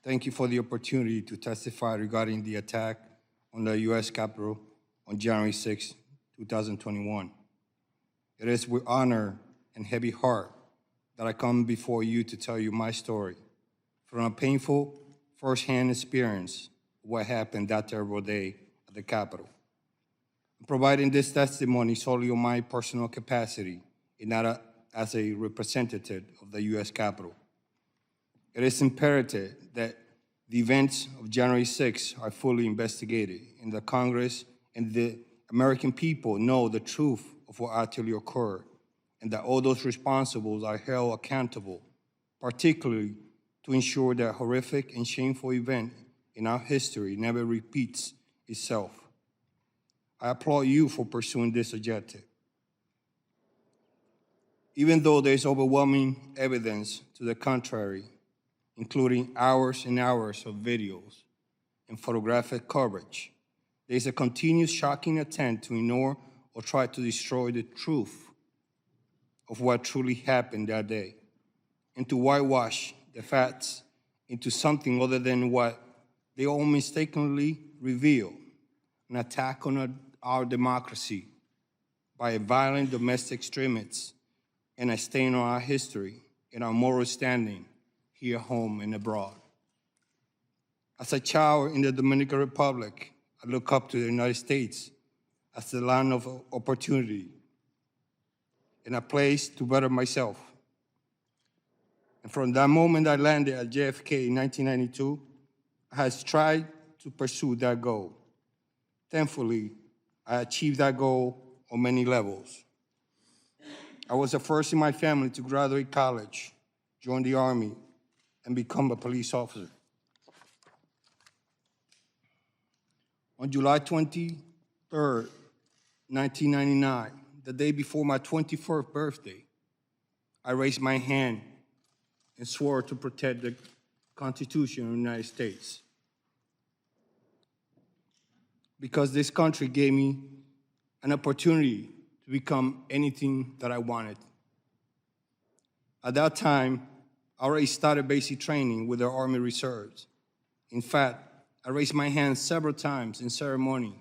Thank you for the opportunity to testify regarding the attack on the U.S. Capitol on January 6, 2021. It is with honor and heavy heart that I come before you to tell you my story from a painful first-hand experience of what happened that terrible day at the Capitol. I'm providing this testimony solely on my personal capacity and not as a representative of the U.S. Capitol. It is imperative that the events of January 6 are fully investigated, and the Congress and the American people know the truth of what actually occurred, and that all those responsible are held accountable, particularly to ensure that horrific and shameful event in our history never repeats itself. I applaud you for pursuing this objective. Even though there is overwhelming evidence to the contrary, including hours and hours of videos and photographic coverage, there is a continuous shocking attempt to ignore or try to destroy the truth of what truly happened that day, and to whitewash the facts into something other than what they all mistakenly reveal, an attack on our democracy by a violent domestic extremist and a stain on our history and our moral standing here at home and abroad. As a child in the Dominican Republic, I look up to the United States as the land of opportunity and a place to better myself. And from that moment I landed at JFK in 1992, I have tried to pursue that goal. Thankfully, I achieved that goal on many levels. I was the first in my family to graduate college, join the Army, and become a police officer. On July 23rd, 1999, the day before my 21st birthday, I raised my hand and swore to protect the Constitution of the United States. Because this country gave me an opportunity to become anything that I wanted. At that time, I already started basic training with the Army Reserves. In fact, I raised my hand several times in ceremonies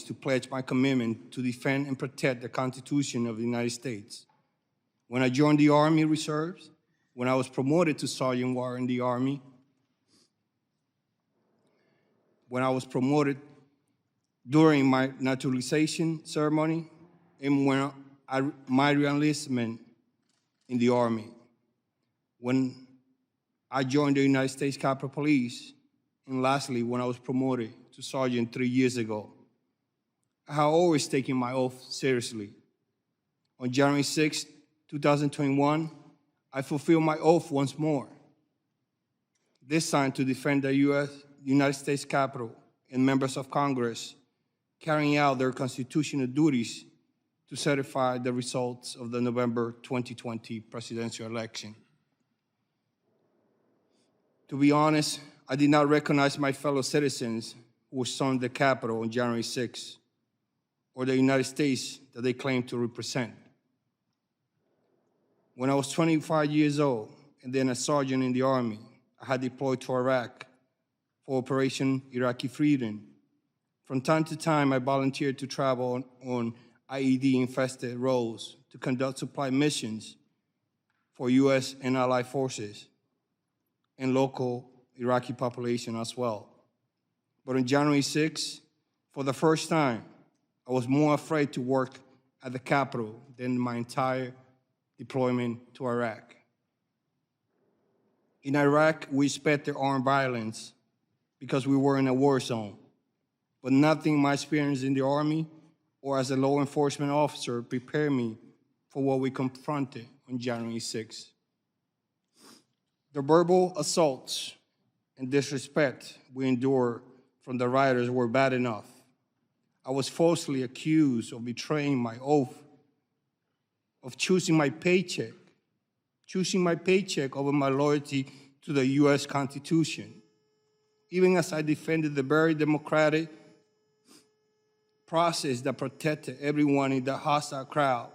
to pledge my commitment to defend and protect the Constitution of the United States. When I joined the Army Reserves, when I was promoted to Sergeant War in the Army, when I was promoted during my naturalization ceremony, and when my reenlistment in the Army, when I joined the United States Capitol Police, and lastly, when I was promoted to Sergeant 3 years ago. I have always taken my oath seriously. On January 6, 2021, I fulfilled my oath once more, this time to defend the United States Capitol and members of Congress carrying out their constitutional duties to certify the results of the November 2020 presidential election. To be honest, I did not recognize my fellow citizens who stormed the Capitol on January 6, or the United States that they claim to represent. When I was 25 years old and then a sergeant in the Army, I had deployed to Iraq for Operation Iraqi Freedom. From time to time, I volunteered to travel on IED-infested roads to conduct supply missions for U.S. and allied forces and local Iraqi population as well. But on January 6, for the first time, I was more afraid to work at the Capitol than my entire deployment to Iraq. In Iraq, we expected armed violence because we were in a war zone, but nothing in my experience in the Army or as a law enforcement officer prepared me for what we confronted on January 6. The verbal assaults and disrespect we endured from the rioters were bad enough. I was falsely accused of betraying my oath, of choosing my paycheck over my loyalty to the U.S. Constitution, even as I defended the very democratic process that protected everyone in the hostile crowd.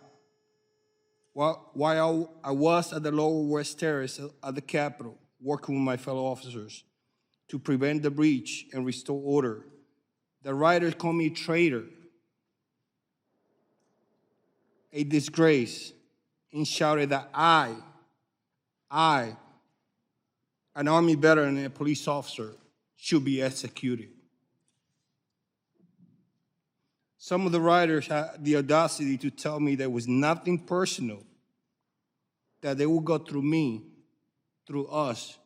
While I was at the Lower West Terrace at the Capitol, working with my fellow officers to prevent the breach and restore order. The rioters called me a traitor, a disgrace, and shouted that I, an Army veteran and a police officer, should be executed. Some of the rioters had the audacity to tell me there was nothing personal, that they would go through me, through us,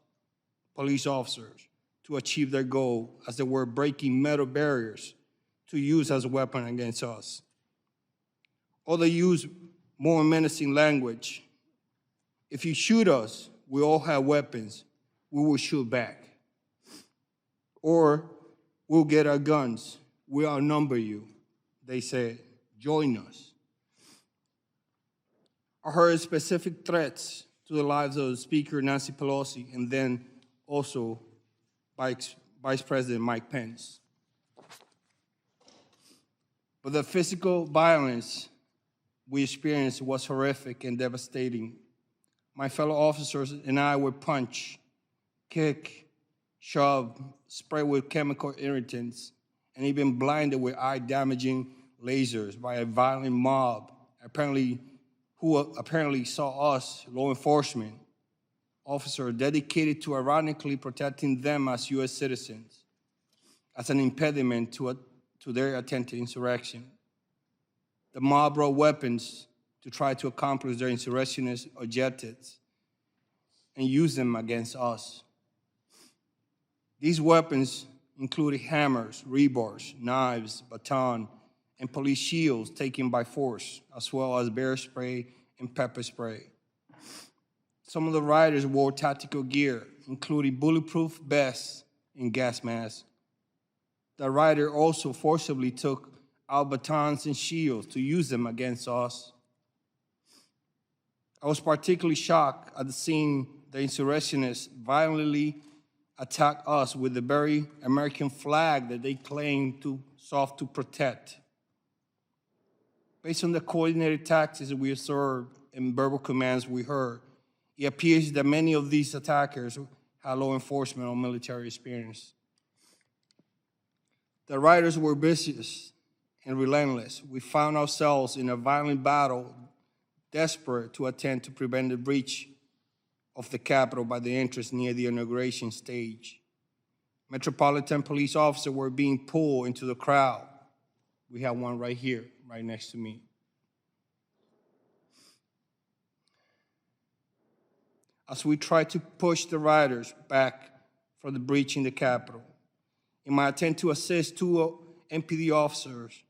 police officers, to achieve their goal, as they were breaking metal barriers to use as a weapon against us. Or they use more menacing language. If you shoot us, we all have weapons, we will shoot back. Or we'll get our guns, we outnumber you. They said, join us. I heard specific threats to the lives of Speaker Nancy Pelosi and then also Vice President Mike Pence. But the physical violence we experienced was horrific and devastating. My fellow officers and I were punched, kicked, shoved, sprayed with chemical irritants, and even blinded with eye-damaging lasers by a violent mob, who apparently saw us, law enforcement officers, dedicated to ironically protecting them as U.S. citizens, as an impediment to their attempted insurrection. The mob brought weapons to try to accomplish their insurrectionist objectives and use them against us. These weapons included hammers, rebars, knives, baton, and police shields taken by force, as well as bear spray and pepper spray. Some of the rioters wore tactical gear, including bulletproof vests and gas masks. The rioter also forcibly took out batons and shields to use them against us. I was particularly shocked at seeing the insurrectionists violently attack us with the very American flag that they claim to sought to protect. Based on the coordinated tactics we observed and verbal commands we heard, it appears that many of these attackers had law enforcement or military experience. The rioters were vicious and relentless. We found ourselves in a violent battle, desperate to attempt to prevent the breach of the Capitol by the entrance near the inauguration stage. Metropolitan police officers were being pulled into the crowd. We have one right here, right next to me. As we tried to push the rioters back from the breach in the Capitol, in my attempt to assist two MPD officers,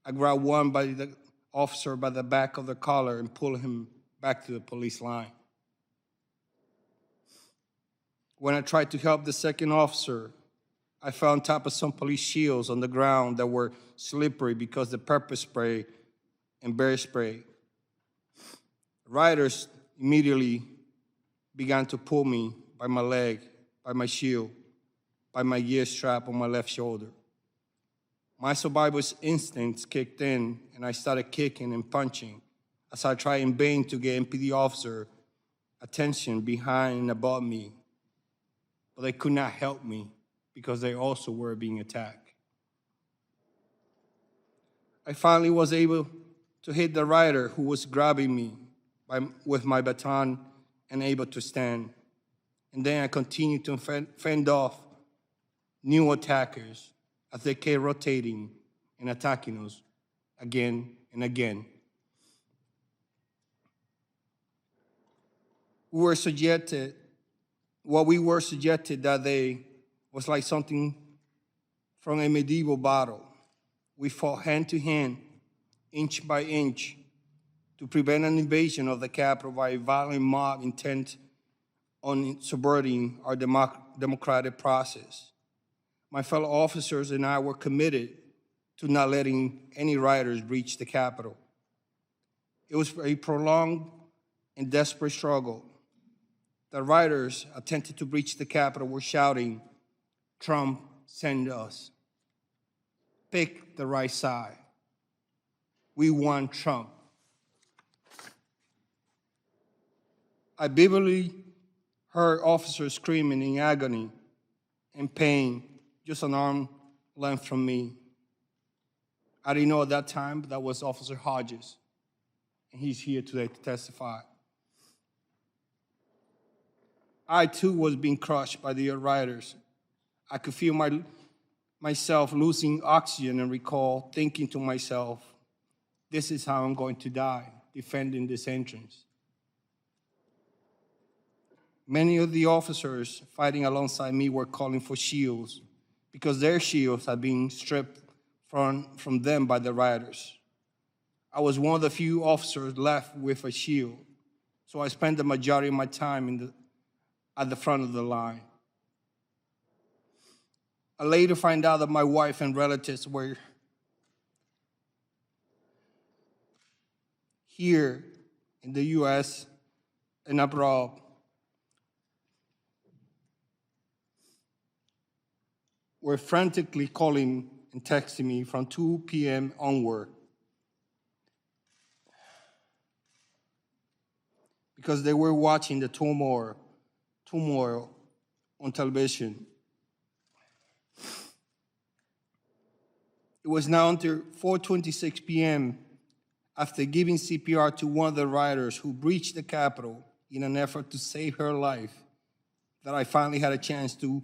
I grabbed one by the officer by the back of the collar and pulled him back to the police line. When I tried to help the second officer, I fell on top of some police shields on the ground that were slippery because of the pepper spray and bear spray. Rioters immediately began to pull me by my leg, by my shield, by my gear strap on my left shoulder. My survivor's instincts kicked in, and I started kicking and punching as I tried in vain to get MPD officer attention behind and above me. But they could not help me because they also were being attacked. I finally was able to hit the rioter who was grabbing me with my baton and able to stand. And then I continued to fend off new attackers as they kept rotating and attacking us again and again. What we were subjected that day was like something from a medieval battle. We fought hand to hand, inch by inch, to prevent an invasion of the Capitol by a violent mob intent on subverting our democratic process. My fellow officers and I were committed to not letting any rioters breach the Capitol. It was a prolonged and desperate struggle. The rioters attempted to breach the Capitol were shouting, "Trump, send us. Pick the right side. We want Trump." I vividly heard officers screaming in agony and pain just an arm length from me. I didn't know at that time, but that was Officer Hodges, and he's here today to testify. I, too, was being crushed by the rioters. I could feel myself losing oxygen and recall thinking to myself, this is how I'm going to die, defending this entrance. Many of the officers fighting alongside me were calling for shields because their shields had been stripped from them by the rioters. I was one of the few officers left with a shield, so I spent the majority of my time at the front of the line. I later find out that my wife and relatives were here in the U.S. and abroad. Were frantically calling and texting me from 2 p.m. onward because they were watching the turmoil on television. It was now until 4:26 p.m. after giving CPR to one of the rioters who breached the Capitol in an effort to save her life that I finally had a chance to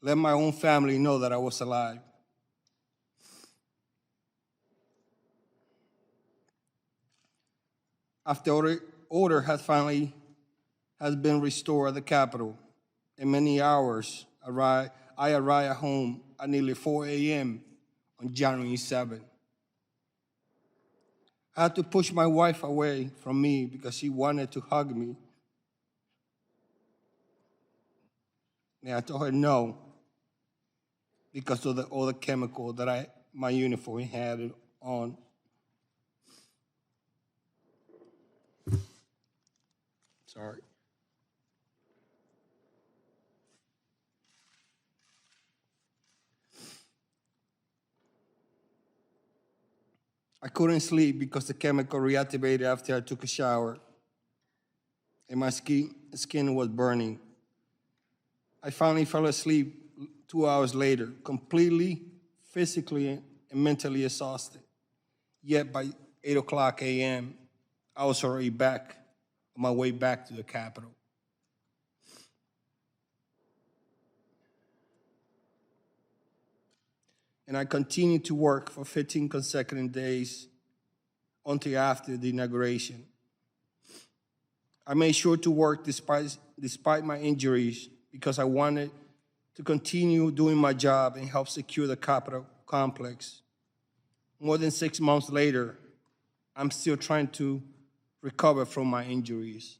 let my own family know that I was alive. After order has been restored at the Capitol, in many hours, I arrived at home at nearly 4 a.m. on January 7th. I had to push my wife away from me because she wanted to hug me. And I told her no, because of all the chemical that my uniform had on. Sorry. I couldn't sleep because the chemical reactivated after I took a shower, and my skin was burning. I finally fell asleep 2 hours later, completely physically and mentally exhausted. Yet by 8 o'clock a.m., I was already back, on my way back to the Capitol. And I continued to work for 15 consecutive days until after the inauguration. I made sure to work despite my injuries because I wanted to continue doing my job and help secure the Capitol complex. More than 6 months later, I'm still trying to recover from my injuries.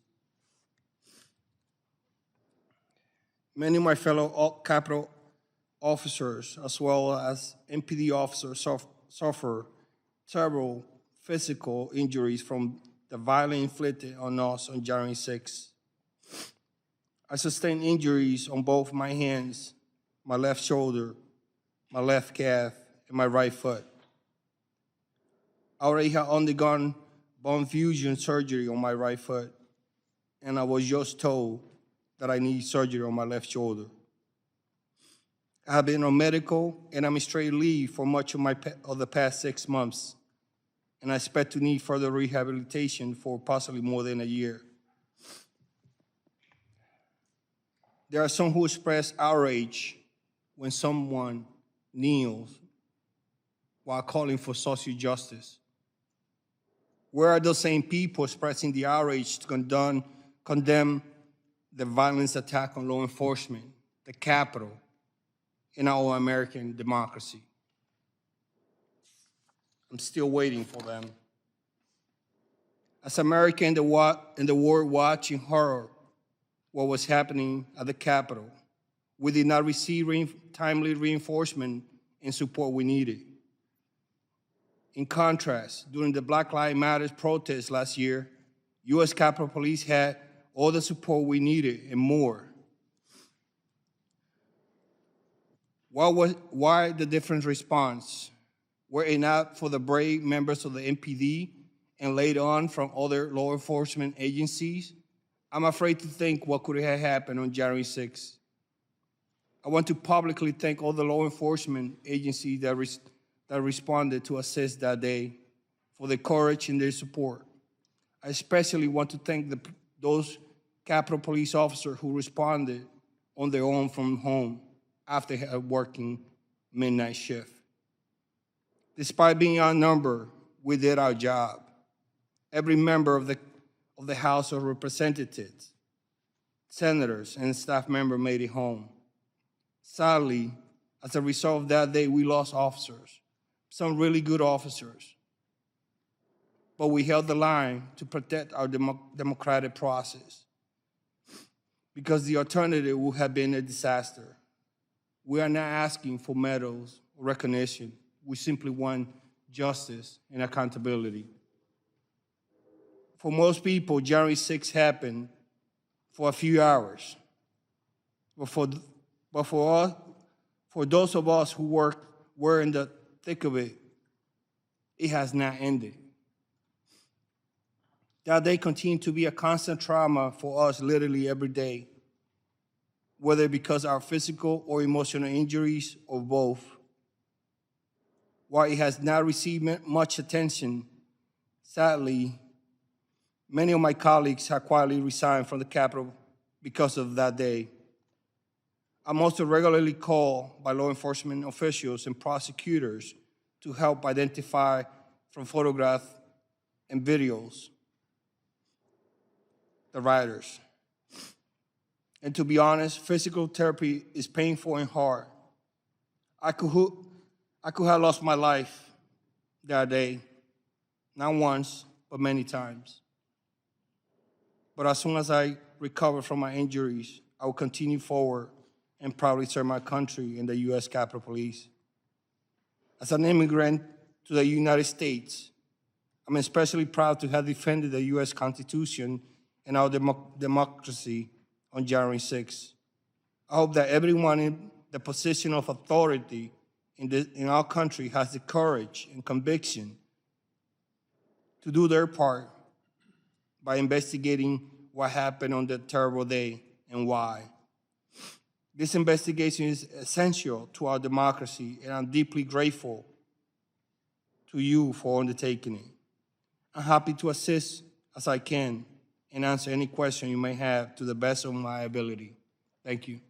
Many of my fellow Capitol officers, as well as MPD officers, suffer terrible physical injuries from the violence inflicted on us on January 6th. I sustained injuries on both my hands, my left shoulder, my left calf, and my right foot. I already had undergone bone fusion surgery on my right foot, and I was just told that I need surgery on my left shoulder. I have been on medical and administrative leave for much of the past 6 months, and I expect to need further rehabilitation for possibly more than a year. There are some who express outrage when someone kneels while calling for social justice. Where are those same people expressing the outrage to condemn the violence attack on law enforcement, the Capitol, and our American democracy? I'm still waiting for them. As Americans in the world watch in horror what was happening at the Capitol, we did not receive timely reinforcement and support we needed. In contrast, during the Black Lives Matter protests last year, U.S. Capitol Police had all the support we needed and more. Why the different response? Were it not for the brave members of the MPD and later on from other law enforcement agencies, I'm afraid to think what could have happened on January 6th. I want to publicly thank all the law enforcement agencies that responded to assist that day for their courage and their support. I especially want to thank those Capitol Police officers who responded on their own from home after working midnight shift. Despite being outnumbered, we did our job. Every member of the House of Representatives, senators, and staff member made it home. Sadly, as a result of that day, we lost officers, some really good officers. But we held the line to protect our democratic process, because the alternative would have been a disaster. We are not asking for medals or recognition. We simply want justice and accountability. For most people, January 6th happened for a few hours. But for those of us who were in the thick of it, it has not ended. That day continued to be a constant trauma for us literally every day, whether because of our physical or emotional injuries or both. While it has not received much attention, sadly, many of my colleagues have quietly resigned from the Capitol because of that day. I'm also regularly called by law enforcement officials and prosecutors to help identify from photographs and videos the rioters. And to be honest, physical therapy is painful and hard. I could have lost my life that day, not once, but many times. But as soon as I recover from my injuries, I will continue forward and proudly serve my country in the U.S. Capitol Police. As an immigrant to the United States, I'm especially proud to have defended the U.S. Constitution and our democracy on January 6th. I hope that everyone in the position of authority in our country has the courage and conviction to do their part by investigating what happened on that terrible day and why. This investigation is essential to our democracy, and I'm deeply grateful to you for undertaking it. I'm happy to assist as I can and answer any question you may have to the best of my ability. Thank you.